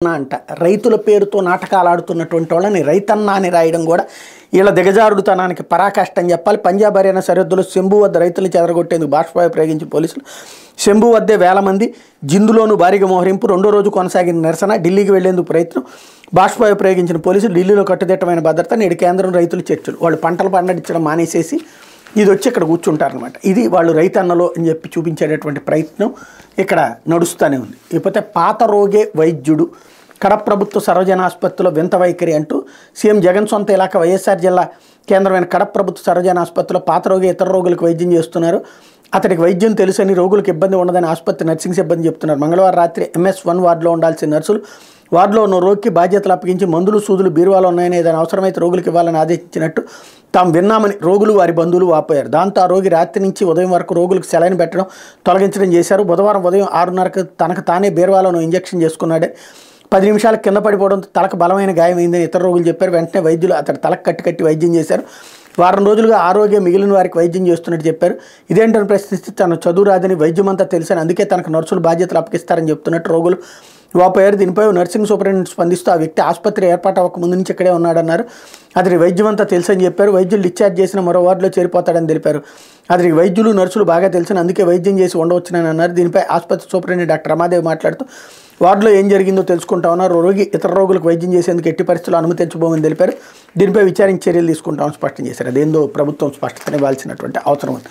అంట రైతుల పేరుతో నాటకాలు ఆడుతున్నటువంటి వాళ్ళని రైతన్న అని రాయడం కూడా వీళ్ళ దిగజారుడుతనానికి పరాకాష్ట అని చెప్పాలి. పంజాబ్ హర్యానా సరిహద్దులో శంభు వద్ద రైతులు చెదరగొట్టేందుకు బాష్పాయ ప్రయోగించిన పోలీసులు. శంభు వద్దే వేల మంది, జిందులోను భారీగా మోహరింపు. రెండో రోజు కొనసాగిన నిరసన. ఢిల్లీకి వెళ్లేందుకు ప్రయత్నం. బాష్పాయ ప్రయోగించిన పోలీసులు. ఢిల్లీలో కట్టుదిట్టమైన భద్రత. నేడు కేంద్రం రైతులు చర్చలు. వాళ్ళు పంటలు పండించడం మానేసేసి ఇది వచ్చి ఇక్కడ కూర్చుంటారనమాట. ఇది వాళ్ళు రైతన్నలో అని చెప్పి చూపించేటటువంటి ప్రయత్నం ఇక్కడ నడుస్తూనే ఉంది. ఇకపోతే పాత రోగే వైద్యుడు, కడప ప్రభుత్వ సర్వజన ఆసుపత్రిలో వింత వైఖరి అంటూ సీఎం జగన్ సొంత ఇలాకా వైఎస్ఆర్ జిల్లా కేంద్రమైన కడప ప్రభుత్వ సర్వజన ఆసుపత్రిలో పాత రోగి ఇతర రోగులకు వైద్యం చేస్తున్నారు. అతడికి వైద్యం తెలుసని, రోగులకు ఇబ్బంది ఉండదని ఆసుపత్రి నర్సింగ్ సిబ్బంది చెప్తున్నారు. మంగళవారం రాత్రి MS1 వార్డులో ఉండాల్సిన నర్సులు వార్డులో ఉన్న రోగికి బాధ్యతలు అప్పగించి మందులు సూదులు బీరువాలో ఉన్నాయని, ఏదైనా అవసరమైతే రోగులకు ఇవ్వాలని ఆదేశించినట్టు తాము విన్నామని రోగులు వారి బంధువులు వాపోయారు. దాంతో ఆ రోగి రాత్రి నుంచి ఉదయం వరకు రోగులకు సెలైన్ పెట్టడం, తొలగించడం చేశారు. బుధవారం ఉదయం 6:30కు తనకు తానే బీరువాలోనూ ఇంజెక్షన్ చేసుకున్నాడే. 10 నిమిషాలకు కింద పడిపోవడంతో తలకు బలమైన గాయమైందని ఇతర రోగులు చెప్పారు. వెంటనే వైద్యులు అతడి తలకు కట్టి వైద్యం చేశారు. వారం రోజులుగా ఆరోగ్యం మిగిలిన వారికి వైద్యం చేస్తున్నట్టు చెప్పారు. ఇదేంటని ప్రశ్నిస్తే తన చదువు రాదని, వైద్యం అంతా తెలుసని, అందుకే తనకు నర్సులు బాధ్యతలు అప్పగిస్తారని చెప్తున్నట్టు రోగులు వాపోయారు. దీనిపై నర్సింగ్ సూపరింటెండెంట్ స్పందిస్తూ ఆ వ్యక్తి ఆసుపత్రి ఏర్పాటు అవ్వక ముందు నుంచి ఇక్కడే ఉన్నాడన్నారు. అతని వైద్యం అంతా తెలుసని చెప్పారు. వైద్యులు డిశ్చార్జ్ చేసిన మరో వార్డులో చేరిపోతాడని తెలిపారు. అతనికి వైద్యులు నర్సులు బాగా తెలుసని, అందుకే వైద్యం చేసి ఉండవచ్చునని అన్నారు. దీనిపై ఆసుపత్రి సూపరింటెండెంట్ డాక్టర్ రమాదేవి మాట్లాడుతూ వార్డులో ఏం జరిగిందో తెలుసుకుంటా ఉన్నారు. రోగి ఇతర రోగులకు వైద్యం చేసేందుకు ఎట్టి పరిస్థితుల్లో అనుమతించబోమని తెలిపారు. దీనిపై విచారించి చర్యలు తీసుకుంటామని స్పష్టం చేశారు. అదేందో ప్రభుత్వం స్పష్టతనివ్వాల్సినటువంటి అవసరం ఉంది.